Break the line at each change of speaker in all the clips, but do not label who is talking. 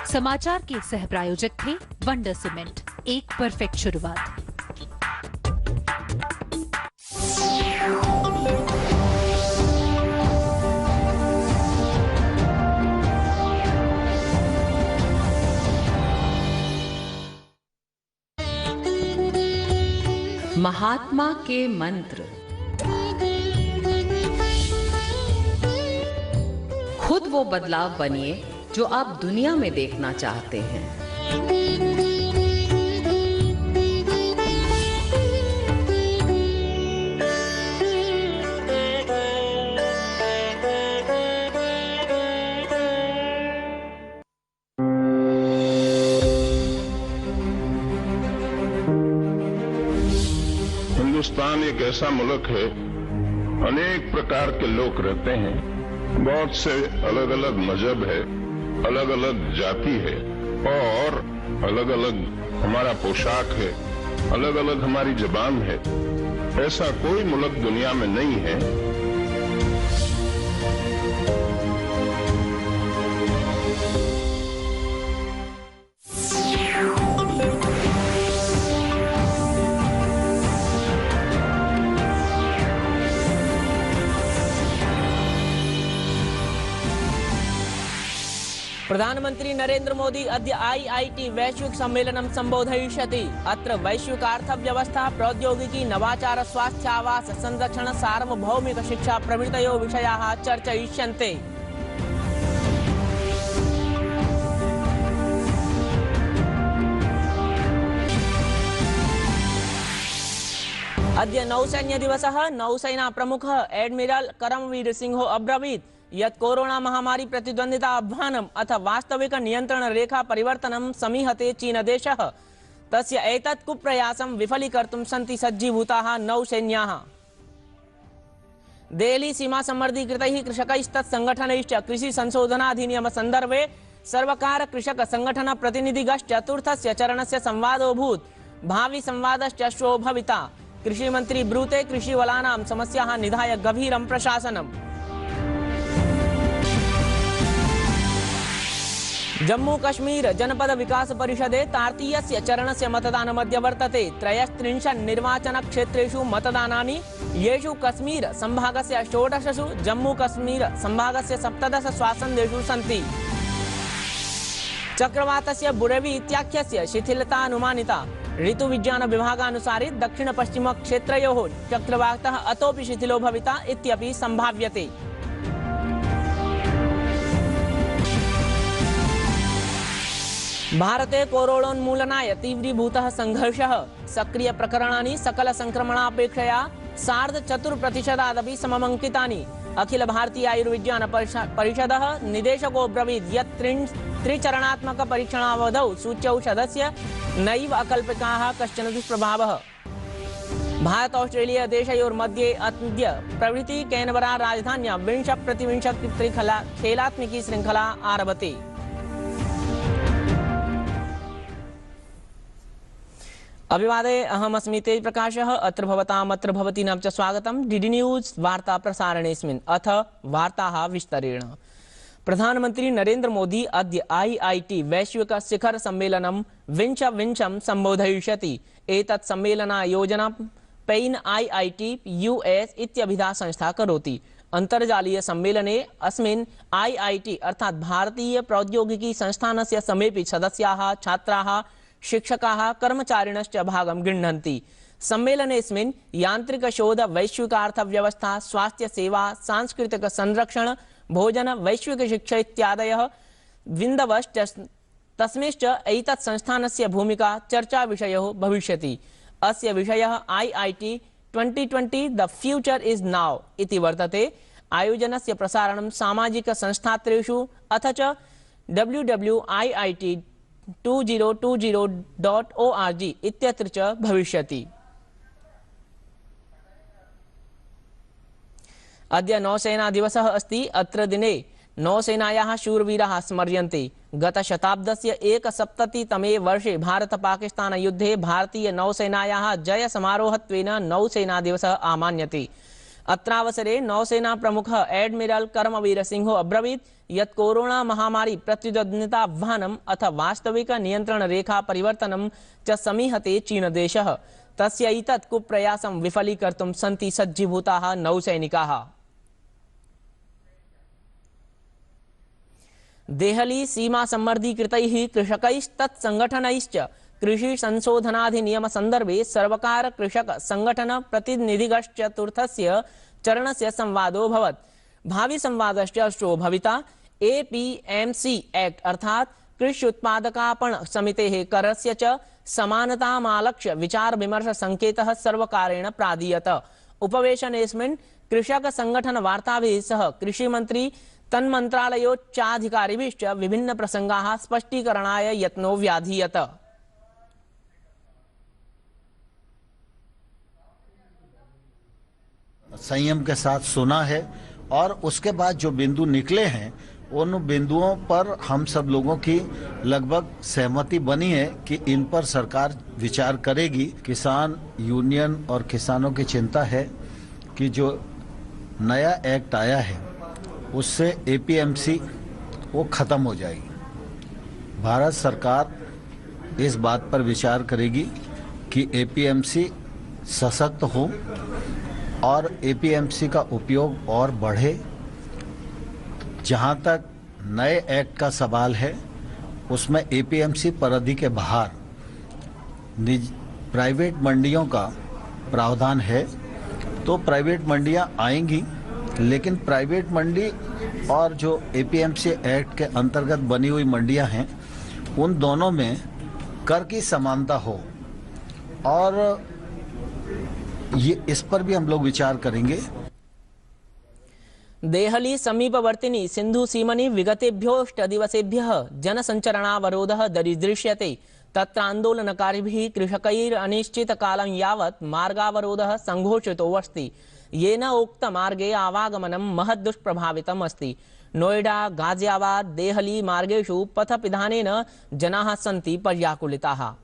समाचार के सह प्रायोजक थे वंडर सीमेंट, एक परफेक्ट शुरुआत।
महात्मा के मंत्र। खुद वो बदलाव बनिए जो आप दुनिया में देखना चाहते हैं।
हिंदुस्तान एक ऐसा मुल्क है, अनेक प्रकार के लोग रहते हैं, बहुत से अलग अलग मजहब है, अलग अलग जाति है और अलग अलग हमारा पोशाक है, अलग अलग हमारी जबान है। ऐसा कोई मुल्क दुनिया में नहीं है
प्रधानमंत्री नरेंद्र मोदी अद्य IIT वैश्विक सम्मेलनं संबोधयिष्यति। अत्र वैश्विकार्थव्यवस्था, प्रौद्योगिकी, नवाचार, स्वास्थ्य, आवास, संरक्षण, सार्वभौमिक शिक्षा प्रभृतयो विषयाः चर्चयिष्यन्ते। अद्य नौसैन्य दिवसः। नौसेना प्रमुखः एडमिरल करमवीर सिंहो अब्रवीत् यत् कोरोना महामारी प्रतिद्वंदिता आह्वानम् अथ वास्तविक नियंत्रण रेखा परिवर्तनं समीहते चीन देशः। तस्य एतत् कुप्रयासं विफलीकर्तुं सन्ति सज्जीभूताः नौसैन्याः। देहली सीमा संवर्धीकृतैः कृषकैस्तत्संघटनैश्च कृषि संशोधनाधिनियम संदर्भे सर्वकार कृषक संगठन प्रतिनिधिगश्च चतुर्थस्य चरणस्य संवादोऽभूत्। भावि संवादश्च श्वो भविता। कृषि मंत्री ब्रूते कृषिवलानां समस्याः निधाय गभीरं प्रशासनम्। जम्मू कश्मीर जनपद विकास परिषदे तृतीयस्य चरणस्य मतदानमद्य वर्तते। 33 निर्वाचन क्षेत्रेषु मतदानानि, येषु कश्मीर संभागस्य 16, जम्मू कश्मीर संभागस्य 17 स्वासन्देषु सन्ति। चक्रवातस्य बुरेवी इत्याख्यस्य शिथिलता अनुमानिता। ऋतुविज्ञान विभागानुसारि दक्षिण पश्चिम क्षेत्रयोः चक्रवातः अतोपि शिथिलो भविता इत्यपि संभाव्यते। भारते कोरोनोन्मूलनाय तीव्रीभूतः संघर्षः। सक्रिय प्रकरणानि सकल संक्रमणापेक्षया 4.4%-दपि सममङ्कितानि। अखिल भारतीय आयुर्विज्ञान परिषदः निदेशको ब्रवीत् यत् त्रिचरणात्मक परीक्षणावधौ सूच्यौषधस्य नैव अकल्पकाः कश्चन दुष्प्रभावः। भारत ऑस्ट्रेलिया देशयोर्मध्ये अद्य प्रभृति कैनबरा राजधान्यां 20-20 खेलात्मिकी श्रृंखला आरभते। अभिवादे अहमस्मि तेज प्रकाशः। अत्र भवताम् अत्र भवतीनां च स्वागतं डीडी न्यूज़ वार्ता प्रसारणेऽस्मिन्। अथ वार्ताः विस्तरेण। प्रधानमंत्री नरेंद्र मोदी अद्य IIT वैश्विक शिखर सम्मेलनं 20 संबोधयिष्यति। एतत् सम्मेलनायोजनं पैन IIT US इत्यभिधा संस्था करोति। अंतर्जालीय सम्मेलने अस्मिन् IIT अर्थात् भारतीय प्रौद्योगिकी संस्थानस्य समेपि सदस्याः, छात्राः, शिक्षकाः, कर्मचारिणश्च भागं गृह्णन्ति। सम्मेलनेऽस्मिन् यान्त्रिक शोध, वैश्विकार्थव्यवस्था, स्वास्थ्य सेवा, सांस्कृतिक संरक्षण, भोजन, वैश्विक शिक्षा इत्यादयः बिन्दवश्च तस्मिंश्च एतत् संस्थानस्य भूमिका चर्चा विषयो भविष्यति। अस्य विषयः IIT 2020 the future is now इति वर्तते। आयोजनस्य प्रसारणं सामाजिक संस्थात्रेषु अथ च www.iit2020.org इत्यत्र च भविष्यति। अद्य नौसेना दिवसः अस्ति। अत्र दिने नौसेनायाः शूरवीराः स्मर्यन्ते। गतशताब्दस्य 71तमे वर्षे भारत-पाकिस्तान युद्धे भारतीय नौसेनायाः जय समारोहत्वेन नौसेना दिवसः आमान्यते। अत्रावसरे नौसेना प्रमुखः एडमिरल कर्मवीर सिंहो अब्रवीत् यत् कोरोना महामारी प्रत्युद्यतनिताह्वानम् अथ वास्तविक नियंत्रण रेखा परिवर्तनं च समीहते चीनदेशः। तस्यैतत् कुप्रयासं विफलीकर्तुं सन्ति सज्जीभूताः नौसैनिकाः। देहली सीमा सम्मर्दीकृतैः कृषकैस्तत्संगठनैश्च कृषि संशोधनाधिनियम संदर्भे सर्वकार कृषक संगठन प्रतिनिधिगश्चतुर्थस्य चरणस्य संवादो भवत्। भावी संवादश्च अष्टो भविता। एपीएमसी एक्ट अर्थात कृषि उत्पादकापण समितेः करस्य च समानतामालक्ष्य विचार विमर्श संकेतः सर्वकारेण प्रादीयत। उपवेशनेऽस्मिन् कृषक संगठन वार्ताभिः सह कृषि मंत्री तन्मन्त्रालयोच्चाधिकारिभिश्च विभिन्न प्रसंगाः स्पष्टीकरणाय यत्नो व्याधीयत।
संयम के साथ सुना है और उसके बाद जो बिंदु निकले हैं उन बिंदुओं पर हम सब लोगों की लगभग सहमति बनी है कि इन पर सरकार विचार करेगी। किसान यूनियन और किसानों की चिंता है कि जो नया एक्ट आया है उससे एपीएमसी वो खत्म हो जाएगी। भारत सरकार इस बात पर विचार करेगी कि एपीएमसी सशक्त हो और एपीएमसी का उपयोग और बढ़े। जहाँ तक नए एक्ट का सवाल है उसमें एपीएमसी परिधि के बाहर प्राइवेट मंडियों का प्रावधान है, तो प्राइवेट मंडियाँ आएंगी, लेकिन प्राइवेट मंडी और जो एपीएमसी एक्ट के अंतर्गत बनी हुई मंडियाँ हैं उन दोनों में कर की समानता हो और ये इस पर भी हम लोग विचार करेंगे।
देहली समीपवर्तिनी सिंधु सीमनि विगतेभ्योऽष्टदिवसेभ्यः जनसञ्चरणावरोधः दरीदृश्यते। तत्र आन्दोलनकारिभिः कृषकैः अनिश्चितकालं यावत् मार्गावरोधः संघोषितोऽस्ति, येन उक्तमार्गे आवागमनं महद्दुष्प्रभावितम् अस्ति। नोएडा गाजियाबाद देहली मार्गेषु पथपिधानेन जनाः सन्ति पर्याकुलिताः।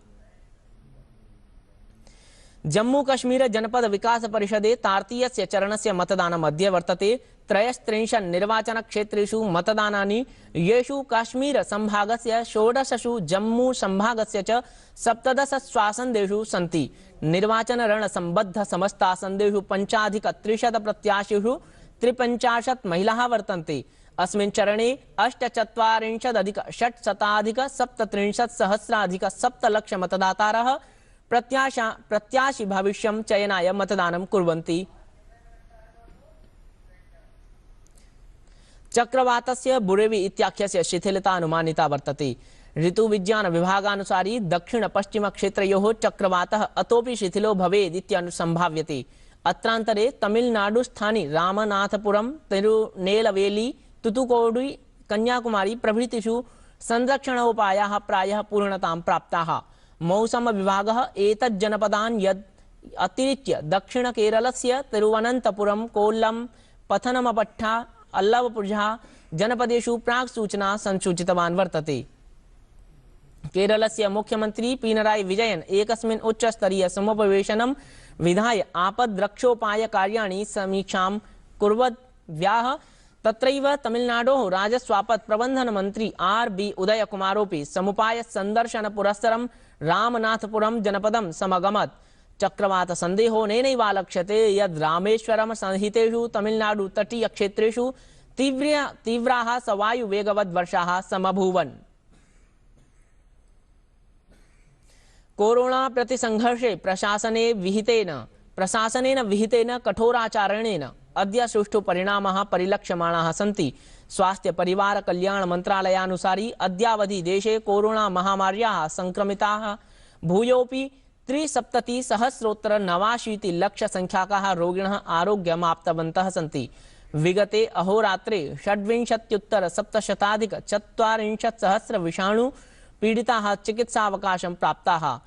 जम्मू कश्मीर जनपद विकास परिषदे तृतीयस्य चरणस्य मतदानम् अद्य वर्तते। 33 निर्वाचन क्षेत्रेषु मतदानानि, येषु काश्मीर संभागस्य 16 जम्मू संभागस्य च 17 स्वासन्देषु सन्ति। निर्वाचन रण संबद्ध समस्तासन्देषु 5,300 प्रत्याशिषु 53 महिलाः वर्तन्ते। अस्मिन् चरणे 48,637,730 मतदातारः प्रत्याशी भविष्यं चयनाय मतदानं कुर्वन्ति। चक्रवातस्य बुरेवी इत्याख्यस्य शिथिलता अनुमानिता वर्तते। ऋतुविज्ञान विभागानुसारी दक्षिण पश्चिम क्षेत्रयोः चक्रवातः अतोपि शिथिलो भवेत् इत्यनुसंभाव्यते। अत्रान्तरे तमिलनाडुस्थानि रामनाथपुरम, तिरुनेलवेली, तुतुकोडी, कन्याकुमारी प्रभृतिषु संरक्षणोपायाः प्रायः पूर्णतां प्राप्ताः। मौसम विभागः एतज्जनपदान् यद् अतिरिच्य दक्षिण केरलस्य तिरुवनन्तपुरम, कोल्लम, पथनमपट्टा, अल्लवपुझा जनपदेषु प्राक् सूचना संसूचितवान् वर्तते। केरलस्य मुख्यमंत्री पिनराई विजयन एकस्मिन् उच्चस्तरीय समुपवेशनं विधाय आपद्रक्षोपाय कार्याणि समीक्षां कुर्वद्व्याः। तत्रैव तमिलनाडोः राजस्वापत् प्रबंधन मंत्री आर.बी. उदयकुमारोपि समुपाय संदर्शन पुरस्सरं रामनाथपुरम जनपदं समगमत्। चक्रवात संदेहो नैवालक्ष्यते यद् रामेश्वरम सहितेषु तमिलनाडु तटीय क्षेत्रेषु तीव्राः सवायु वेगवद् वर्षाः समभूवन्। कोरोना प्रतिसंघर्षे प्रशासनेन विहितेन कठोराचरणेन अद्य सुष्ठु परिणामाः परिलक्ष्यमाणाः सन्ति। स्वास्थ्य परिवार कल्याण मंत्रालयानुसारी अद्यावधि देशे कोरोना महामार्याः संक्रमिताः भूयोपि 73,089 लक्ष संख्याकाः रोगिणः आरोग्यमाप्तवन्तः सन्ति। विगते अहोरात्रे 26,740 विषाणु पीडिताः चिकित्सावकाशं प्राप्ताः।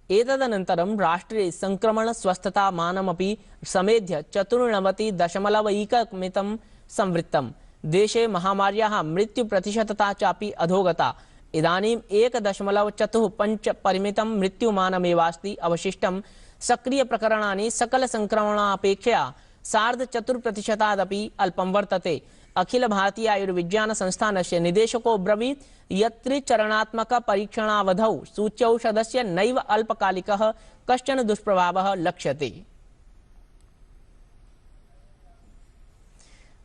एतदनन्तरं राष्ट्रे संक्रमण स्वस्थता मानमपि समेध्य 94.1 संवृत्तम्। देशे महामार्याः मृत्युप्रतिशतता चापि अधोगता। इदानीं 1.45 परिमितं मृत्युमानमेवास्ति। अवशिष्टं सक्रिय प्रकरणानि सकल संक्रमणापेक्षया 4.4%-अपि अल्पं वर्तते। अखिल भारतीय आयुर्विज्ञान संस्थानस्य निदेशको ब्रवीत् यत् त्रिचरणात्मकपरीक्षणावधौ सूच्यौषधस्य नैव अल्पकालिकः कश्चन दुष्प्रभावः लक्ष्यते।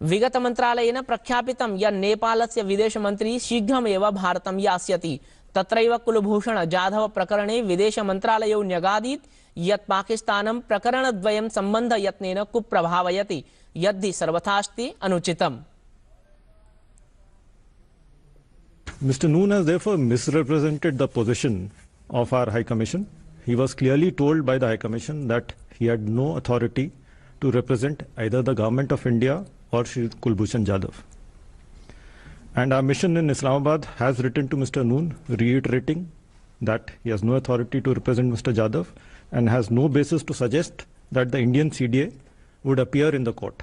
विगत मंत्रालयेन प्रख्यापितं यत् नेपालस्य विदेशमन्त्री शीघ्रमेव भारतं यास्यति। तत्रैव कुलभूषण जाधव प्रकरणे विदेश मन्त्रालयो न्यगादीत् यत् पाकिस्तानं प्रकरणद्वयं सम्बन्धयत्नेन कुप्रभावयति यद्धि सर्वथास्ति अनुचितम्।
Mr. Noon has therefore misrepresented the position of our High Commission. He was clearly told by the High Commission that he had no authority to represent either the government of India or Shri Kulbhushan Jadhav. And our mission in Islamabad has written to Mr. Noon reiterating that he has no authority to represent Mr. Jadhav and has no basis to suggest that the Indian CDA would appear in the court.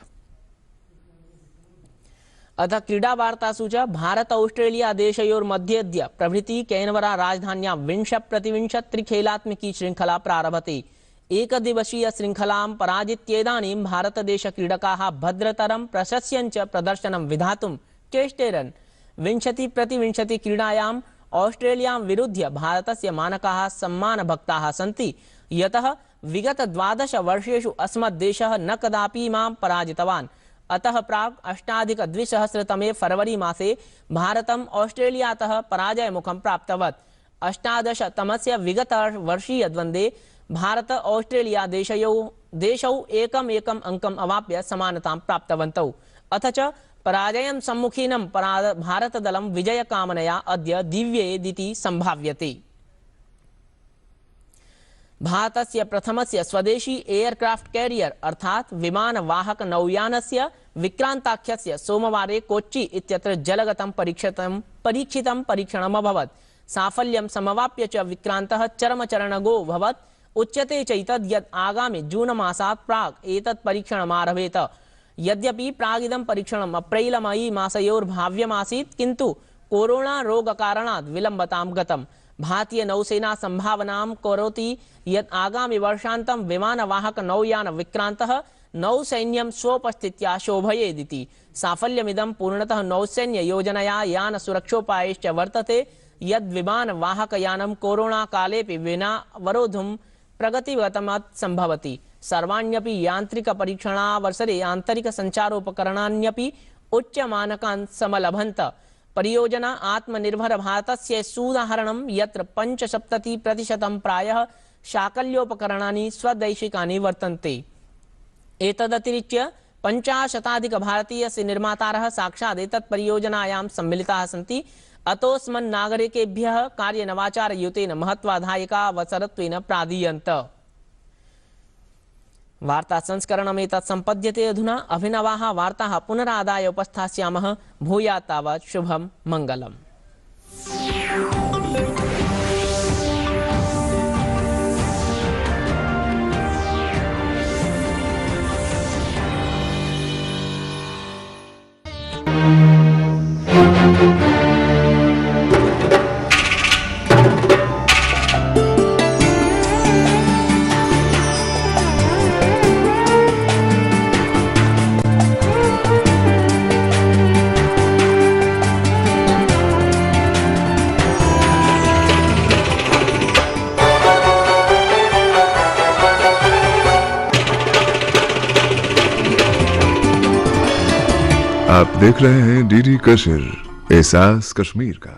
अथ क्रीडा वार्तासु च Bharat Australia देशयोर्मध्येद्य प्रभृति Canberra राजधान्यां 20-20 त्रिखेलात्मिकी श्रृंखला प्रारभते। एकदिवसीय श्रृंखलां पराजित्येदानीं भारतदेश क्रीडकाः भद्रतरं प्रशस्यञ्च प्रदर्शनं विधातुं चेष्टेरन्। 20-20 क्रीडायां ऑस्ट्रेलियां विरुद्ध्य भारतस्य मानकाः सम्मानभक्ताः सन्ति, यतः विगत 12 वर्षेषु अस्मद्देशः न कदापि मां पराजितवान्। अतः प्राक् 2008 फरवरी मासे भारतम् ऑस्ट्रेलियातः पराजयमुखं प्राप्तवत्। 2018 विगत वर्षीय द्वन्द्वे भारत ऑस्ट्रेलिया देशौ एकम् अंकम् अवाप्य समानतां प्राप्तवन्तौ। अथ च पराजयं सम्मुखीनं भारतदलं विजयकामनया अद्य दिव्येदिति संभाव्यते। भारतस्य प्रथमस्य स्वदेशी एयरक्राफ्ट कैरियर अर्थात विमान वाहक नौयानस्य विक्रांताख्यस्य सोमवारे कोच्चि इत्यत्र जलगतं परीक्षितं परीक्षणम् अभवत्। साफल्यं समवाप्य च विक्रान्तः चरमचरणगो भवत्। उच्यते चैतद् यत् आगामि जून मासात् प्राक् एतत् परीक्षणमारभेत। यद्यपि प्रागिदं परीक्षणम् अप्रैल मई मासयोर्भाव्यमासीत्, किन्तु कोरोना रोगकारणात् विलम्बतां गतम्। भारतीय नौसेना संभावनां करोति यत् आगामि वर्षान्तं विमानवाहक नौयान विक्रान्तः नौसैन्यं स्वोपस्थित्या शोभयेदिति। साफल्यमिदं पूर्णतः नौसैन्य योजनया यान सुरक्षोपायश्च वर्तते यद् विमानवाहकयानं कोरोना कालेपि विना अवरोधुं प्रगतिगतमत् सम्भवति। सर्वाण्यपि यान्त्रिक परीक्षणावसरे आन्तरिक संचारोपकरणान्यपि उच्चमानकान् समलभन्त। परियोजना आत्मनिर्भर भारतस्य सुदाहरणं यत्र 75% प्रायः शाकल्योपकरणानि स्वदैशिकानि वर्तन्ते। एतदतिरिच्य 50 भारतीय निर्मातारः साक्षात् एतत् परियोजनायां सम्मिलिताः सन्ति। अतोऽस्मन् नागरिकेभ्यः कार्यनवाचारयुतेन महत्वाधायिका अवसरत्वेन प्रादीयन्त। वार्ता संस्करणमेतत् सम्पद्यते। अधुना अभिनवाः वार्ताः पुनरादाय उपस्थास्यामः। भूयात् तावत् शुभं मङ्गलम्।
आप देख रहे हैं डीडी कश्मीर, एहसास कश्मीर का।